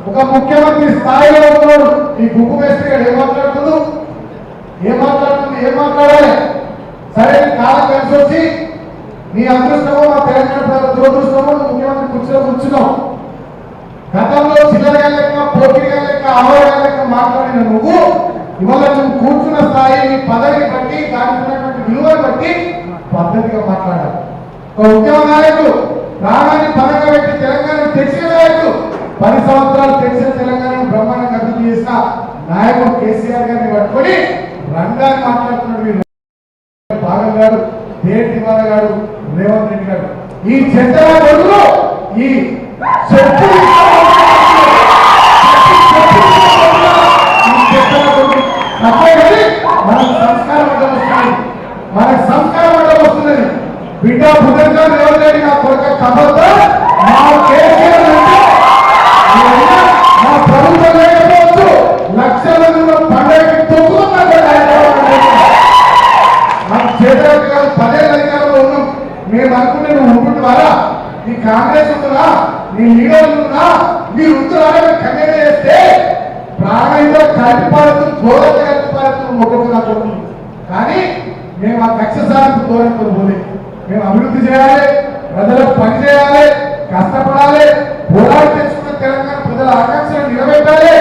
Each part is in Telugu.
ఒక ముఖ్యమంత్రి స్థాయిలో ఉన్నాడు. ఈ గుప్పు వేస్తే ఏం మాట్లాడాలి? సరే కాలం కలిసి వచ్చి నీ అదృష్టమో మా తెలంగాణ ప్రజల దురదృష్టమో ముఖ్యమంత్రి కుర్చీలో కూర్చున్నావు. గతంలో చిల్లరగా లెక్క, పోటీగా లెక్క, ఆవరగా లెక్క మాట్లాడిన నువ్వు ఇవాళ నువ్వు కూర్చున్న స్థాయి, నీ పదవిని బట్టి, దానికి ఉన్నటువంటి విలువను బట్టి పద్ధతిగా మాట్లాడాలి. ఒక ఉద్యమ నాయకుడు ప్రాణాన్ని పదంగా పెట్టి తెలంగాణ తెచ్చిన నాయకుడు, 10 సంవత్సరాలు తెచ్చిన తెలంగాణను బ్రహ్మాండంగా అభివృద్ధి చేసిన నాయకుడు కేసీఆర్ గారిని పట్టుకొని రంగాన్ని మాట్లాడుతున్నాడు. మీరు భాగం గారు, దేటి గారు, రేవంత్ రెడ్డి గారు, ఈ చెత్తల బదులు ఈ మనకు సంస్కారం అడ్డం వస్తుంది, మనకు సంస్కారం అడ్డం వస్తుందని బిడ్డ భుజంగా రేవంత్ రెడ్డి నా కొరక కబద్దా మా కేసీఆర్ మా ప్రభుత్వం లేకపోవచ్చు, లక్షల మంది పండుగకి మాకు చేతలకు కాదు, 10 ఏళ్ళ అధికారంలో ఉన్నాం. మేము అనుకుంటే నువ్వు ఉంటుంటారా? నీ కాంగ్రెస్ ఉంటున్నా, నీ లీడర్లు ఉన్నా, మీరు ఉంటున్నారా? కన్యగా చేస్తే ప్రాణంగా కలిపాడుతూ ఘోరంగా కలిపాడుతూ ఒక్కొక్క కానీ మేము ఆ కక్ష సాధింపు ధోరణితో పోలే. మేము అభివృద్ధి చేయాలి, ప్రజలకు పని చేయాలి, కష్టపడాలి, పోరాటం తెచ్చుకున్న తెలంగాణ ప్రజల ఆకాంక్షలను నిలబెట్టాలి,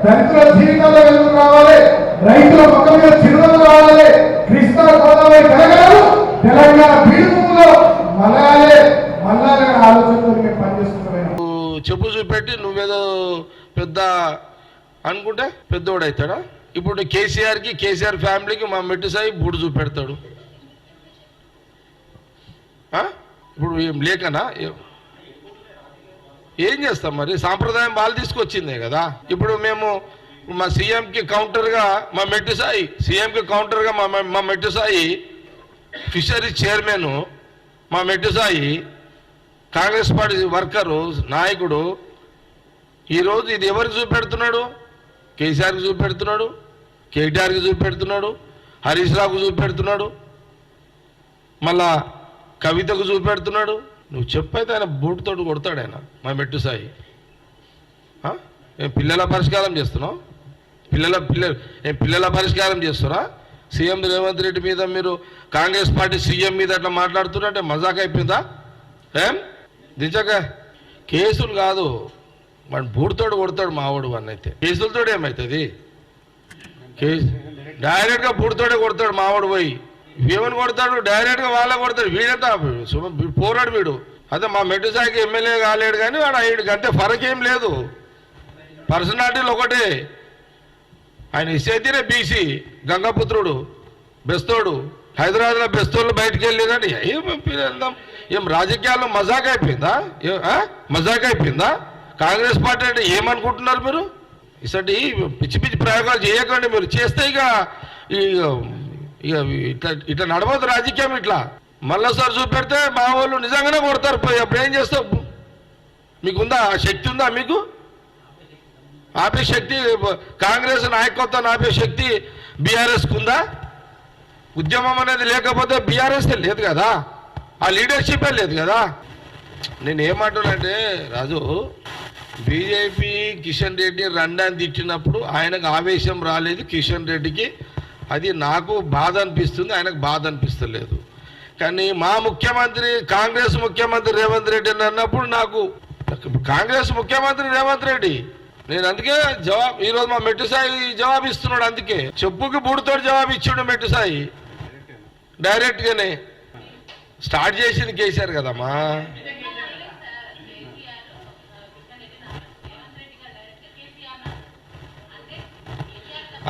దళితుల జీవితాల్లో వెలుగు రావాలి, రైతుల ముఖం మీద చిరునవ్వు రావాలి, కృష్ణా గోదావరి కలగారు, తెలంగాణ పీడుభూమిలో మలయాలే ఆలోచనతో మేము పనిచేస్తున్నాం. చెప్పు చూపెట్టి నువ్వేదో పెద్ద అనుకుంటే పెద్దోడు అవుతాడా? ఇప్పుడు కేసీఆర్కి, కేసీఆర్ ఫ్యామిలీకి మా మెట్టు సాయి బూడు చూపెడతాడు. ఇప్పుడు ఏం లేకనా? ఏం చేస్తాం మరి? సాంప్రదాయం వాళ్ళు తీసుకొచ్చిందే కదా. ఇప్పుడు మేము మా సీఎంకి కౌంటర్గా మా మెట్టు సాయి, సీఎంకి కౌంటర్గా మా మెట్టు సాయి ఫిషరీ చైర్మన్, మా మెట్టు సాయి కాంగ్రెస్ పార్టీ వర్కరు, నాయకుడు. ఈరోజు ఇది ఎవరికి చూపెడుతున్నాడు? కేసీఆర్కి చూపెడుతున్నాడు, కేటీఆర్కి చూపెడుతున్నాడు, హరీష్ రావుకు చూపెడుతున్నాడు, మళ్ళా కవితకు చూపెడుతున్నాడు. నువ్వు చెప్పైతే ఆయన బూటుతోటి కొడతాడు ఆయన, మా మెట్టు సాయి. పిల్లల పరిష్కారం చేస్తున్నావు? పిల్లల పరిష్కారం చేస్తున్నా? సీఎం రేవంత్ రెడ్డి మీద మీరు కాంగ్రెస్ పార్టీ సీఎం మీద అట్లా మాట్లాడుతున్నారంటే మజాక్ అయిపోయిందా? ఏం నిజంగ కేసులు కాదు, వాడు బూటుతోడు కొడతాడు మావాడు. వాడిని అయితే కేసులతో ఏమవుతుంది? కేసు డైరెక్ట్గా బూటుతోడే కొడతాడు మావాడు. పోయి ఏమని కొడతాడు? డైరెక్ట్గా వాళ్ళే కొడతాడు. వీడంతా పోరాడు వీడు. అదే మా మెట్టు సాయికి ఎమ్మెల్యే కాలేడు కానీ వాడు అయ్యాడు, అంతే ఫరక్ ఏం లేదు. పర్సనాలిటీలు ఒకటే. ఆయన ఇసేతీనే బీసీ, గంగపుత్రుడు, బెస్తోడు, హైదరాబాద్లో బెస్తోళ్ళు బయటికి వెళ్ళేదండి. ఏం రాజకీయాల్లో మజాక్ అయిపోయిందా? మజాక్ అయిపోయిందా? కాంగ్రెస్ పార్టీ అంటే ఏమనుకుంటున్నారు మీరు? ఇసటి పిచ్చి పిచ్చి ప్రయోగాలు చేయకండి. మీరు చేస్తే ఇక ఇట్లా నడవద్దు రాజకీయం. ఇట్లా మళ్ళీసారి చూపెడితే మా వాళ్ళు నిజంగానే కొడతారు. పోయి అప్పుడు ఏం చేస్తావు? మీకుందా ఆ శక్తి? ఉందా మీకు? ఆపే శక్తి కాంగ్రెస్ నాయకత్వాన్ని ఆపే శక్తి బీఆర్ఎస్కి ఉందా? ఉద్యమం అనేది లేకపోతే బీఆర్ఎస్ లేదు కదా, ఆ లీడర్షిపే లేదు కదా. నేను ఏమంటున్నానంటే రాజు, బీజేపీ కిషన్ రెడ్డి రండాన్ని తిట్టినప్పుడు ఆయనకు ఆవేశం రాలేదు కిషన్ రెడ్డికి. అది నాకు బాధ అనిపిస్తుంది, ఆయనకు బాధ అనిపిస్తలేదు. కానీ మా ముఖ్యమంత్రి కాంగ్రెస్ ముఖ్యమంత్రి రేవంత్ రెడ్డి అని అన్నప్పుడు నాకు కాంగ్రెస్ ముఖ్యమంత్రి రేవంత్ రెడ్డి, నేను అందుకే ఈరోజు మా మెట్టు సాయి జవాబు ఇస్తున్నాడు. అందుకే చెప్పుకి బూడితోటి జవాబు ఇచ్చాడు మెట్టు సాయి. డైరెక్ట్గానే స్టార్ట్ చేసింది కేసీఆర్ కదమ్మా.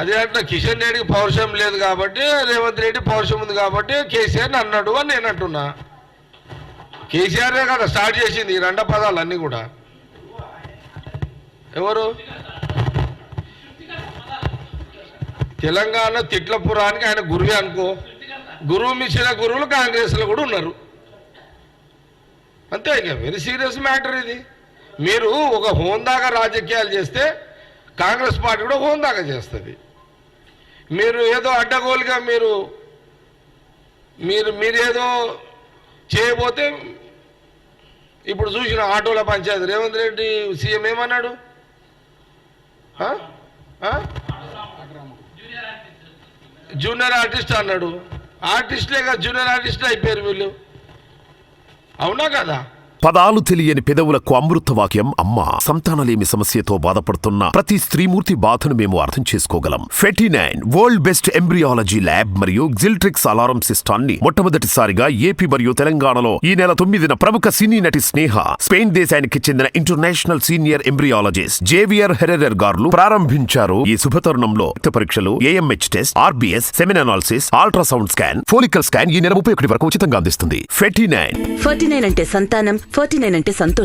అదే అట్లా కిషన్ రెడ్డికి పౌరుషం లేదు కాబట్టి రేవంత్ రెడ్డి పౌరుషం ఉంది కాబట్టి కేసీఆర్ని అన్నాడు అని నేను అంటున్నా. కేసీఆరే కదా స్టార్ట్ చేసింది ఈ 2 పదాలు అన్నీ కూడా. ఎవరు? తెలంగాణ తిట్లపురానికి ఆయన గురువే అనుకో. గురువు మించిన గురువులు కాంగ్రెస్లో కూడా ఉన్నారు. అంతే, ఇక వెరీ సీరియస్ మ్యాటర్ ఇది. మీరు ఒక హోందాగా రాజకీయాలు చేస్తే కాంగ్రెస్ పార్టీ కూడా హోందాగా చేస్తుంది. మీరు ఏదో అడ్డగోలుగా మీరేదో చేయబోతే ఇప్పుడు చూసిన ఆటోల పంచాయతీ రేవంత్ రెడ్డి సీఎం ఏమన్నాడు? జూనియర్ ఆర్టిస్ట్ అన్నాడు. ఆర్టిస్ట్లే కదా జూనియర్ ఆర్టిస్టులు అయిపోయారు వీళ్ళు. అవునా కదా? పదాలు తెలియని పెదవులకు అమృతవాక్యం అమ్మ. సంతానలేమి సమస్యతో బాధపడుతున్న ప్రతి స్త్రీమూర్తి బాధను మేము అర్థం చేసుకోగలం. 49 వరల్డ్ బెస్ట్ ఎంబ్రియాలజీ ల్యాబ్ మరియు జిల్ట్రిక్స్ అలారం సిస్టాన్ని మొట్టమొదటిసారిగా ఏపీ మరియు తెలంగాణలో ఈ నెల 9న ప్రముఖ సినీ నటి స్నేహ, స్పెయిన్ దేశానికి చెందిన international senior embryologist Javier Herrera గారు ప్రారంభించారు. ఈ శుభతరుణంలో రక్త పరీక్షలు, AMH test, RBS, semen analysis, ultrasound scan, follicle scan ఈ నెల 31 వరకు ఉచితంగా అందిస్తుంది. 49 49 అంటే సంతానం, 49 అంటే సంతోషం.